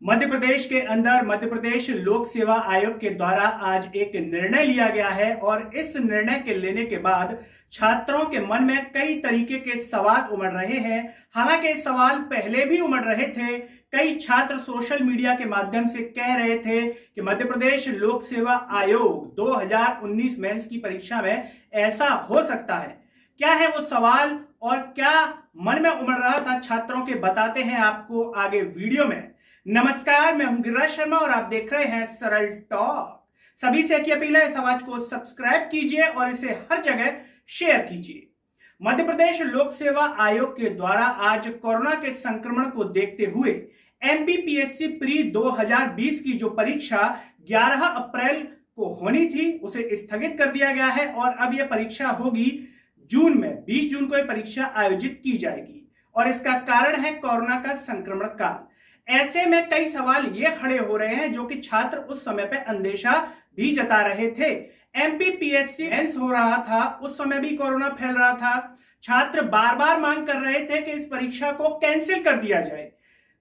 मध्य प्रदेश के अंदर मध्य प्रदेश लोक सेवा आयोग के द्वारा आज एक निर्णय लिया गया है और इस निर्णय के लेने के बाद छात्रों के मन में कई तरीके के सवाल उमड़ रहे हैं। हालांकि सवाल पहले भी उमड़ रहे थे। कई छात्र सोशल मीडिया के माध्यम से कह रहे थे कि मध्य प्रदेश लोक सेवा आयोग 2019 मेंस की परीक्षा में ऐसा हो सकता है। क्या है वो सवाल और क्या मन में उमड़ रहा था छात्रों के, बताते हैं आपको आगे वीडियो में। नमस्कार, मैं हूं गिरिराज शर्मा और आप देख रहे हैं सरल टॉक। सभी से एक अपील है, इस आवाज को सब्सक्राइब कीजिए और इसे हर जगह शेयर कीजिए। मध्य प्रदेश लोक सेवा आयोग के द्वारा आज कोरोना के संक्रमण को देखते हुए एमपीपीएससी प्री 2020 की जो परीक्षा 11 अप्रैल को होनी थी उसे स्थगित कर दिया गया है और अब यह परीक्षा होगी जून में। 20 जून को यह परीक्षा आयोजित की जाएगी और इसका कारण है कोरोना का संक्रमण काल। ऐसे में कई सवाल ये खड़े हो रहे हैं जो कि छात्र उस समय पे अंदेशा भी जता रहे थे। एमपीपीएससी मेंस हो रहा था, उस समय भी कोरोना फैल रहा था। छात्र बार बार मांग कर रहे थे कि इस परीक्षा को कैंसिल कर दिया जाए।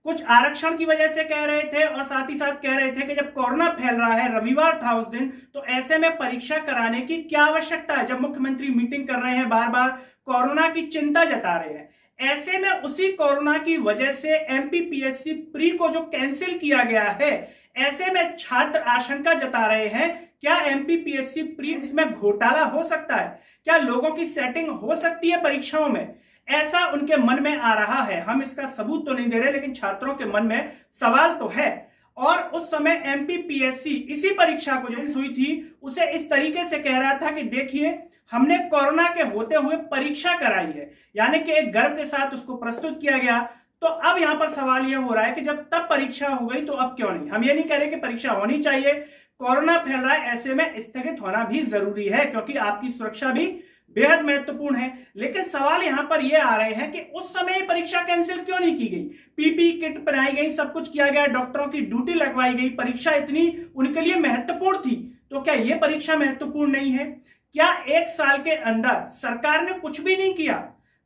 कुछ आरक्षण की वजह से कह रहे थे और साथ ही साथ कह रहे थे कि जब कोरोना फैल रहा है, रविवार था उस दिन, तो ऐसे में परीक्षा कराने की क्या आवश्यकता है। जब मुख्यमंत्री मीटिंग कर रहे हैं, बार बार कोरोना की चिंता जता रहे हैं, ऐसे में उसी कोरोना की वजह से एमपीपीएससी प्री को जो कैंसिल किया गया है, ऐसे में छात्र आशंका जता रहे हैं क्या एमपीपीएससी प्री में घोटाला हो सकता है, क्या लोगों की सेटिंग हो सकती है परीक्षाओं में, ऐसा उनके मन में आ रहा है। हम इसका सबूत तो नहीं दे रहे, लेकिन छात्रों के मन में सवाल तो है। और उस समय एमपीपीएससी इसी परीक्षा को जो हुई थी उसे इस तरीके से कह रहा था कि देखिए, हमने कोरोना के होते हुए परीक्षा कराई है, यानी कि एक गर्व के साथ उसको प्रस्तुत किया गया। तो अब यहां पर सवाल यह हो रहा है कि जब तब परीक्षा हो गई तो अब क्यों नहीं। हम ये नहीं कह रहे कि परीक्षा होनी चाहिए, कोरोना फैल रहा है, ऐसे में स्थगित होना भी जरूरी है क्योंकि आपकी सुरक्षा भी बेहद महत्वपूर्ण है। लेकिन सवाल यहां पर यह आ रहे हैं कि उस समय परीक्षा कैंसिल क्यों नहीं की गई। पीपी किट बनाई गई, सब कुछ किया गया, डॉक्टरों की ड्यूटी लगवाई गई, परीक्षा इतनी उनके लिए महत्वपूर्ण थी, तो क्या यह परीक्षा महत्वपूर्ण नहीं है। क्या एक साल के अंदर सरकार ने कुछ भी नहीं किया।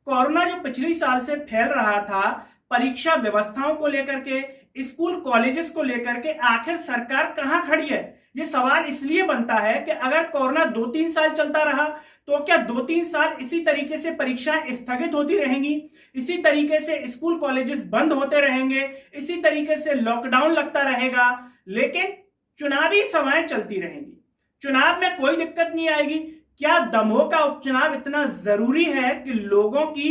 कोरोना जो पिछली साल से फैल रहा था, परीक्षा व्यवस्थाओं को लेकर के, स्कूल कॉलेजेस को लेकर के, आखिर सरकार कहां खड़ी है। यह सवाल इसलिए बनता है कि अगर कोरोना 2-3 साल चलता रहा तो क्या 2-3 साल इसी तरीके से परीक्षाएं स्थगित होती रहेंगी, इसी तरीके से स्कूल कॉलेजेस बंद होते रहेंगे, इसी तरीके से लॉकडाउन लगता रहेगा, लेकिन चुनावी सभाएं चलती रहेंगी। चुनाव में कोई दिक्कत नहीं आएगी। क्या दमोह का उपचुनाव इतना जरूरी है कि लोगों की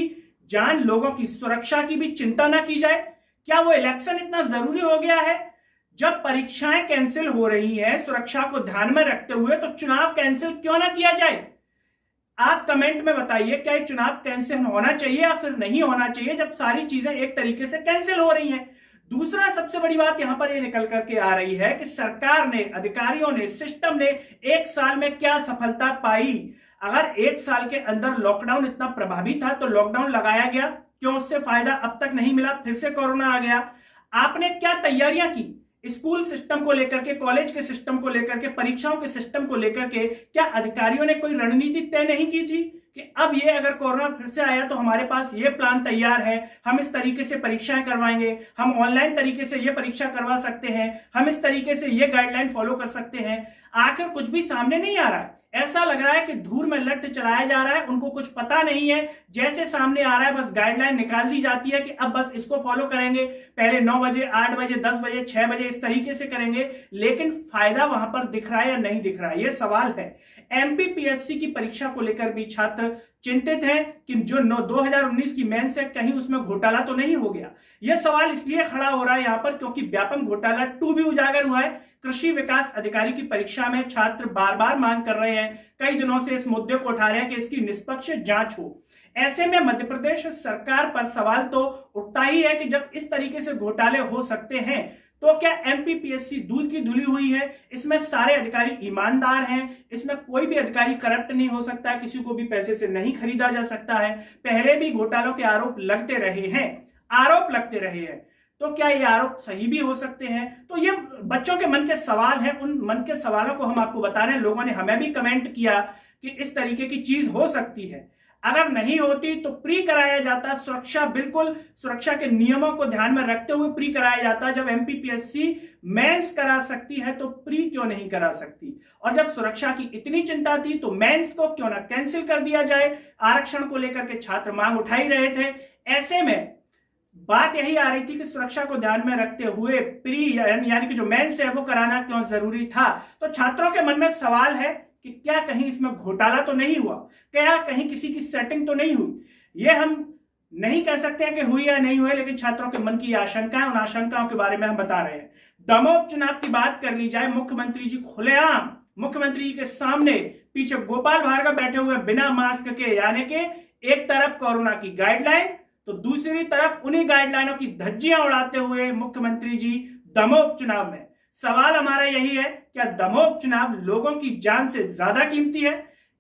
जान, लोगों की सुरक्षा की भी चिंता ना की जाए। क्या वो इलेक्शन इतना जरूरी हो गया है। जब परीक्षाएं कैंसिल हो रही है सुरक्षा को ध्यान में रखते हुए, तो चुनाव कैंसिल क्यों ना किया जाए। आप कमेंट में बताइए, क्या ये चुनाव कैंसिल होना चाहिए या फिर नहीं होना चाहिए जब सारी चीजें एक तरीके से कैंसिल हो रही हैं। दूसरा सबसे बड़ी बात यहां पर ये निकल करके आ रही है कि सरकार ने, अधिकारियों ने, सिस्टम ने एक साल में क्या सफलता पाई। अगर एक साल के अंदर लॉकडाउन इतना प्रभावी था तो लॉकडाउन लगाया गया, क्यों उससे फायदा अब तक नहीं मिला, फिर से कोरोना आ गया। आपने क्या तैयारियां की स्कूल सिस्टम को लेकर के, कॉलेज के सिस्टम को लेकर के, परीक्षाओं के सिस्टम को लेकर के, क्या अधिकारियों ने कोई रणनीति तय नहीं की थी कि अब ये अगर कोरोना फिर से आया तो हमारे पास ये प्लान तैयार है, हम इस तरीके से परीक्षाएं करवाएंगे, हम ऑनलाइन तरीके से ये परीक्षा करवा सकते हैं, हम इस तरीके से ये गाइडलाइन फॉलो कर सकते हैं। आखिर कुछ भी सामने नहीं आ रहा है। ऐसा लग रहा है कि धूल में लट्ठ चलाया जा रहा है, उनको कुछ पता नहीं है। जैसे सामने आ रहा है बस गाइडलाइन निकाल दी जाती है कि अब बस इसको फॉलो करेंगे, पहले 9 बजे, 8 बजे, 10 बजे, 6 बजे, इस तरीके से करेंगे, लेकिन फायदा वहां पर दिख रहा है या नहीं दिख रहा है, यह सवाल है। एमपीपीएससी की परीक्षा को लेकर भी छात्र चिंतित हैं कि जो 2019 की मेंस है, कहीं उसमें घोटाला तो नहीं हो गया। यह सवाल इसलिए खड़ा हो रहा है यहां पर क्योंकि व्यापक घोटाला 2 भी उजागर हुआ है। कृषि विकास अधिकारी की परीक्षा में छात्र बार बार मांग कर रहे हैं, कई दिनों से इस मुद्दे को उठा रहे हैं कि इसकी निष्पक्ष जांच हो। ऐसे में मध्य प्रदेश सरकार पर सवाल तो उठता ही है कि जब इस तरीके से घोटाले हो सकते हैं तो क्या एमपीपीएससी दूध की धुली हुई है। इसमें सारे अधिकारी ईमानदार हैं, इसमें कोई भी अधिकारी करप्ट नहीं हो सकता है, किसी को भी पैसे से नहीं खरीदा जा सकता है। पहले भी घोटालों के आरोप लगते रहे हैं, तो क्या ये आरोप सही भी हो सकते हैं। तो ये बच्चों के मन के सवाल हैं, उन मन के सवालों को हम आपको बता रहे हैं। लोगों ने हमें भी कमेंट किया कि इस तरीके की चीज हो सकती है। अगर नहीं होती तो प्री कराया जाता, सुरक्षा बिल्कुल सुरक्षा के नियमों को ध्यान में रखते हुए प्री कराया जाता। जब एमपीपीएससी मेंस करा सकती है तो प्री क्यों नहीं करा सकती, और जब सुरक्षा की इतनी चिंता थी तो मेंस को क्यों ना कैंसिल कर दिया जाए। आरक्षण को लेकर के छात्र मांग उठा ही रहे थे। ऐसे में बात यही आ रही थी कि सुरक्षा को ध्यान में रखते हुए प्री यानी कि जो मेंस है वो कराना क्यों जरूरी था। तो छात्रों के मन में सवाल है कि क्या कहीं इसमें घोटाला तो नहीं हुआ, क्या कहीं किसी की सेटिंग तो नहीं हुई। ये हम नहीं कह सकते हैं कि हुई या नहीं हुई, लेकिन छात्रों के मन की आशंका है, उन आशंकाओं के बारे में हम बता रहे हैं। दमोह उपचुनाव की बात कर ली जाए, मुख्यमंत्री जी खुलेआम मुख्यमंत्री जी के सामने पीछे गोपाल भार्गव बैठे हुए बिना मास्क के, यानी कि एक तरफ कोरोना की गाइडलाइन तो दूसरी तरफ उन्हीं गाइडलाइनों की धज्जियां उड़ाते हुए मुख्यमंत्री जी दमोह उपचुनाव में। सवाल हमारा यही है, क्या दमोह उपचुनाव लोगों की जान से ज्यादा कीमती है?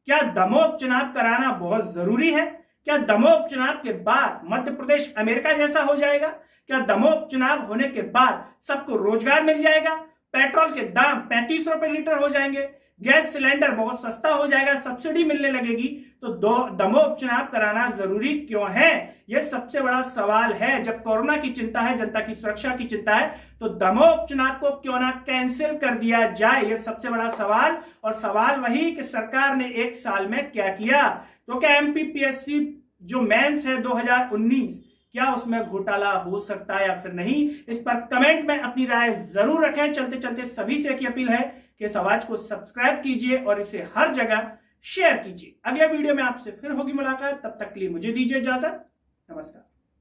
क्या दमोह उपचुनाव कराना बहुत जरूरी है? क्या दमोह उपचुनाव के बाद मध्य प्रदेश अमेरिका जैसा हो जाएगा? क्या दमोह उपचुनाव होने के बाद सबको रोजगार मिल जाएगा? पेट्रोल के दाम 35 रुपए लीटर हो जाएंगे, गैस सिलेंडर बहुत सस्ता हो जाएगा, सब्सिडी मिलने लगेगी। तो दमोह उपचुनाव कराना जरूरी क्यों है? यह सबसे बड़ा सवाल है। जब कोरोना की चिंता है, जनता की सुरक्षा की चिंता है, तो दमोह उपचुनाव को क्यों ना कैंसिल कर दिया जाए, यह सबसे बड़ा सवाल। और सवाल वही कि सरकार ने 1 साल में क्या किया। तो क्या एमपीपीएससी जो मेंस है 2019, क्या उसमें घोटाला हो सकता है या फिर नहीं? इस पर कमेंट में अपनी राय जरूर रखें। चलते चलते सभी से एक अपील है कि इस आवाज को सब्सक्राइब कीजिए और इसे हर जगह शेयर कीजिए। अगले वीडियो में आपसे फिर होगी मुलाकात, तब तक के लिए मुझे दीजिए इजाजत। नमस्कार।